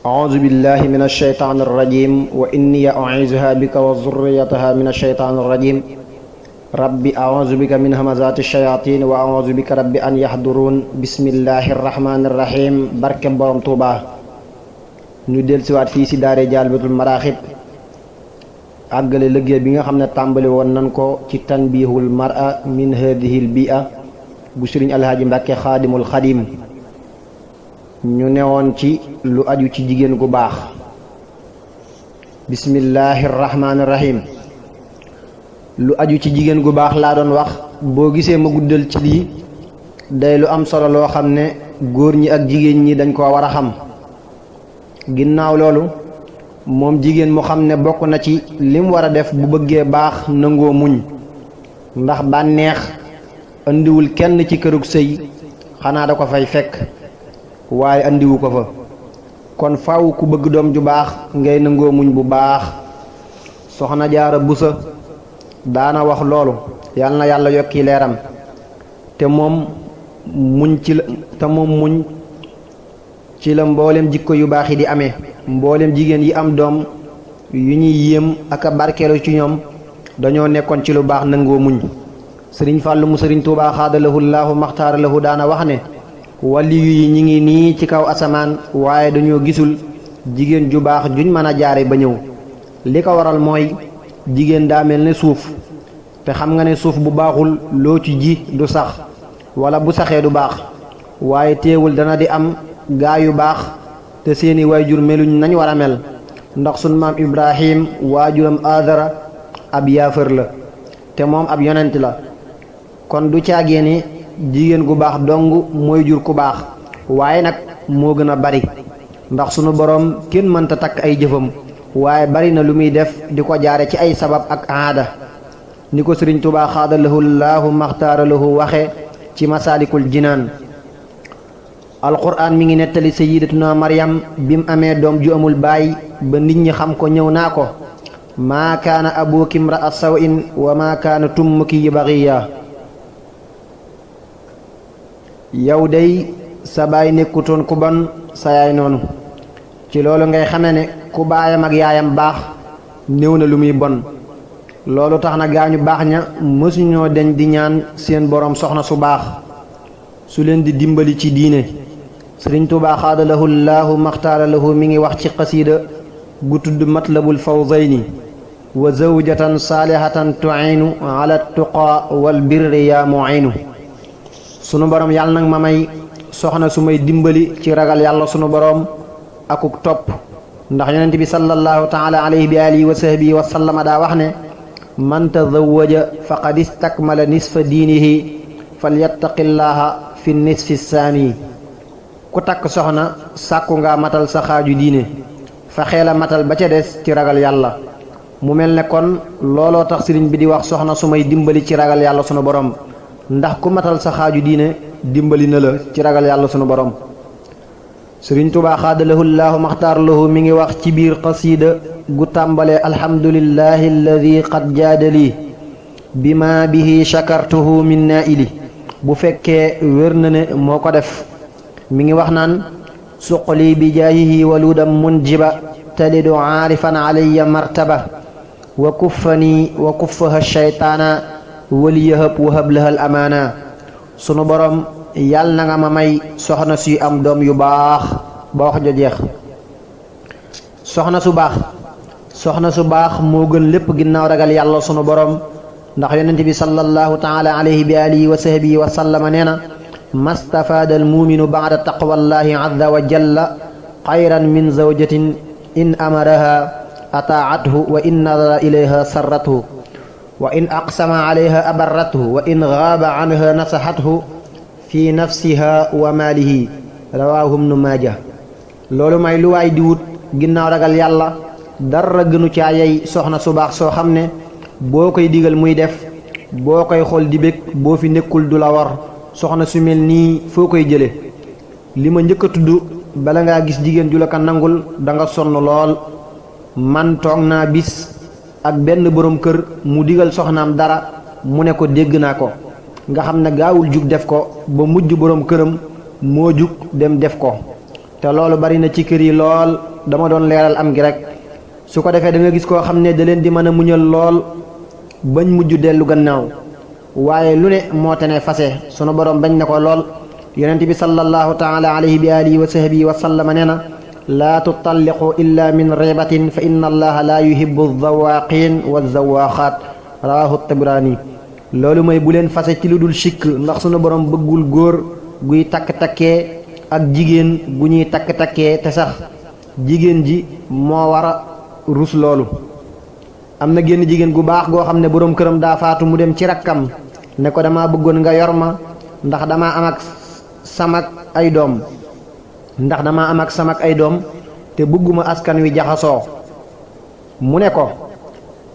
أعوذ بالله من الشيطان الرجيم وإني أعيذها بك وذريتها من الشيطان الرجيم رب أعوذ بك من همزات الشياطين وأعوذ بك رب أن يحضرون بسم الله الرحمن الرحيم barke Borom Tuuba ñu dellusiwaat fii si daare Jalbatul Maraaxib àggale liggéey bi nga xam ne tàmbali woon nan ko ci tanbihul mar'a min hadihil bi'a bu Sëriñ Alhaaji Mbàkke Xaadimul Xadim ñu newoon ci lu aju ci jigéen gu baax bismillahir rahmanir rahim lu aju ci jigéen gu baax laa doon wax boo gisee ma guddal ci lii day lu am solo loo xam ne góor ñi ak jigéen ñi dañ koo war a xam ginnaaw loolu moom jigéen mu xam ne bokk na ci lim war a def bu bëggee baax nangoo muñ ndax bànneex andiwul kenn ci kërug sëy xanaa da ko fay fekk waaye andiwu ko fa kon faaw ku bëgg doom ju baax ngay nangoo muñ bu baax soxna Jaara Buso daana wax loolu yal na yàlla yokki leeram te moom muñ ci la mboolem jikko yu baax yi di amee mboolem jigéen yi am doom yu ñuy yéem ak a barkeelu ci ñoom dañoo nekkoon ci lu baax nangoo muñ sëriñ Fàllu mu sëriñ Tuubaa xaadalahu llaahu maxtaara lahu daana wax ne waliyu yi ñi ngi nii ci kaw asamaan waaye dañoo gisul jigéen ju baax juñ mën a jaare ba ñëw li ko waral mooy jigéen daa mel ne suuf te xam nga ne suuf bu baaxul loo ci ji du sax wala bu saxee du baax waaye teewul dana di am gaa yu baax te seeni waajur meluñ nañ war a mel ndax sun maam Ibrahim waajuram Aadara ab yaafër la te moom ab yonent la kon du caagee ni jigéen gu baax dong mooy jur ku baax waaye nag moo gën a bari ndax sunu boroom kenn mënta takk ay jëfam waaye bari na lu muy def di ko jaare ci ay sabab ak aada ni ko Sëriñ Tuubaa xaadalahu llaahu maxtaara lahu waxe ci masaalikul jinaan alquran mi ngi nettali sayyidatuna Maryam bim amee doom ju amul baay ba nit ñi xam ko ñëw naa ko maa kaana abuki imra'a saw'in wa maa kaana tummuki baghiya yow day sa baay nekkutoon ku bon sa yaay noonu ci loolu ngay xame ne ku baayam ak yaayam baax néew na lu muy bon loolu tax na gaañu baax ña mësuñoo deñ di ñaan seen boroom soxna su baax su leen di dimbali ci diine Sëriñ Tuubaa xaadalahu llaahu maxtaara lahu mi ngi wax ci xasiida gu tudd matlabul fawzayni wa zawjatan saalihatan tu'inu ala tuqaa wal birri yaa mu'inu sunu borom yàlla nag ma may soxna su may dimbali ci ragal yàlla sunu borom akuk topp ndax yonent bi sallallahu taala alayhi bi alihi wa sahbihi wa sallama daa wax ne man tazawwaja faqad istakmala nisfa diinihi falyattaqillaha fi nisfi saani ku takk soxna sàkku nga matal sa xaaju diine fa xeela matal ba ca des ci ragal yàlla mu mel ne kon looloo tax sëriñ bi di wax soxna su may dimbali ci ragal yàlla sunu borom ndax ku matal sa xaaju diine dimbali na la ci ragal yàlla sunu borom Sëriñ Tuubaa xaadalahu llaahu maxtaar lahu mi ngi wax ci biir xasiida gu tàmbalee alhamdulillahi alladi qad jaadali bima bihi shakartuhu min naili bu fekkee wér na ne moo ko def mi ngi wax naan suqli bi jaahihi waluudam munjiba talidu aarifan alayya martaba wa kuffani wa kuffaha shaytaana wali yahab wahab lahal amaana sunu borom yàlla na nga ma may soxna suy am doom yu baax ba wax jo jeex soxna su baax moo gën lépp ginnaaw ragal yàlla sunu borom ndax yonent bi sallallahu taala alayhi bi alihi wa sahbihi wa sallama nee na mastafaada al muminu baada taqwallahi azza wa jalla xayran min zawjatin in amaraha ataathu wa in nadara ilayha sarrathu wa in aqsama alayha abarrathu wa in gaaba anha nasahathu fi nafsiha wa maalihi rawaahu ibnu maaja loolu may lu waay di wut ginnaaw ragal yàlla dara gënu caa yey soxna su baax soo xam ne boo koy digal muy def boo koy xool di bég boo fi nekkul du la war soxna su mel nii foo koy jële li ma njëkk a tudd bala ngaa gis jigéen ju la ko nangul da nga sonn lool man toog naa bis ak benn boroom kër mu digal soxnaam dara mu ne ko dégg naa ko nga xam ne gaawul jug def ko ba mujj boroom këram moo jug dem def ko te loolu bari na ci kër yi lool dama doon leeral am gi rek su ko defee da nga gis koo xam ne da leen di mën a muñal lool bañ mujj dellu gannaaw waaye lu ne moo te ne fase sunu borom bañ na ko lool yonent bi sallallahu taala alayhi bi alihi wa sahbihi wa sallama nee na laa tutalliqu illa min ribatin fa inna allaha laa yuhibbu zawaqin wa zawaqaat rawahu tabrani loolu mooy bu leen fase ci lu dul sikk ndax sunu borom bëggul góor guy takk-takkee ak jigéen gu ñuy takk-takkee te sax jigéen ji moo war a rus loolu am na génn jigéen gu baax goo xam ne boroom këram daa faatu mu dem ci rakkam ne ko dama bëggoon nga yor ma ndax dama am ak samak ay doom te bëgguma askan wi jaxasoo mu ne ko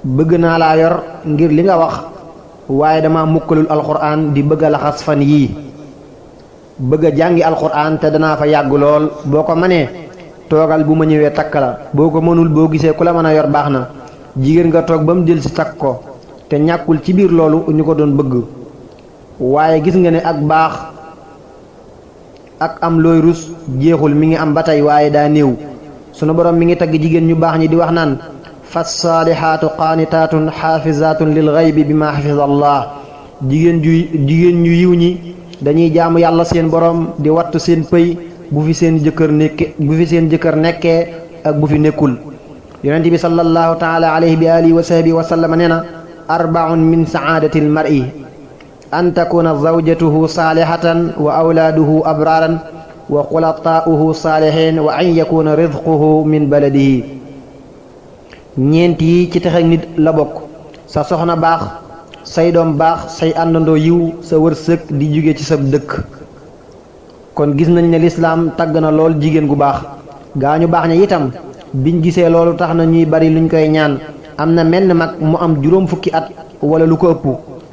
bëgg naa laa yor ngir li nga wax waaye dama mukkalul alxuraan di bëgg a laxas fan yii bëgg a jàngi alxuraan te danaa fa yàgg lool boo ko mënee toogal bu ma ñëwee takk la boo ko mënul boo gisee ku la mën a yor baax na jigéen nga toog ba mu jël si takk ko te ñàkkul ci biir loolu ñu ko doon bëgg waaye gis nga ne ak baax ak am looy rus jeexul mi ngi am ba tey waaye daa néew sunu borom mi ngi tagg jigéen ñu baax ñi di wax naan fassaalihaatu qaanitaatun xaafizaatun lil ghaybi bima xafiza allah jigéen ñu yiw ñi dañuy jaamu yàlla seen borom di wattu seen pëy bu fi seen jëkkër nekkee ak bu fi nekkul yonent bi sallallahu taala alayhi bi alihi wa sahbihi wa sallam nee na arbaun min saadati almar'i an takuna zawjatuhu saalihatan wa awlaaduhu abraaran wa xulataa'uhu saalihin wa an yakuna rizquhu min baladihi ñeent yi ci texe nit la bokk sa soxna baax say doom baax say àndandoo yiw sa wërsëg di jóge ci sa dëkk kon gis nañ ne lislaam tàgg na lool jigéen gu baax gaa ñu baax ña itam biñ gisee loolu tax na ñuy bari luñ koy ñaan am na menn mag mu am juróom fukki at wala lu ko ëpp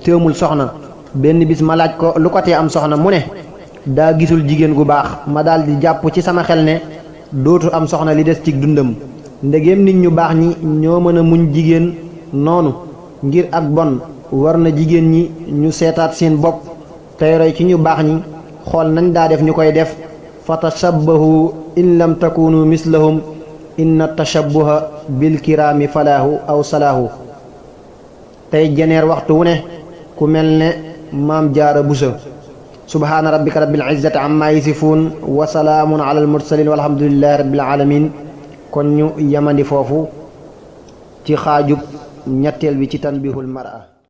téemul soxna benn bis ma laaj ko lu ko tee am soxna mu ne daa gisul jigéen gu baax ma daal di jàpp ci sama xel ne dootu am soxna li des ci dundam ndegem nit ñu baax ñi ñoo mën a muñ jigéen noonu ngir ak bon war na jigéen ñi ñu seetaat seen bopp tey roy ci ñu baax ñi xool nañ daa def ñu koy def fa tashabbahu in lam takunu mislahum inna tashabbuha bil kiraami falaahu aw salaahu tey jeneer waxtu wu ne ku mel ne maam jaara busa subhaana rabbika rabbil izzati amma yasifuun wa salaamun ala al mursalin walhamdulillahi rabbil alamin kon ñu yamandi foofu ci xaajub ñetteel bi ci tanbihul mar'a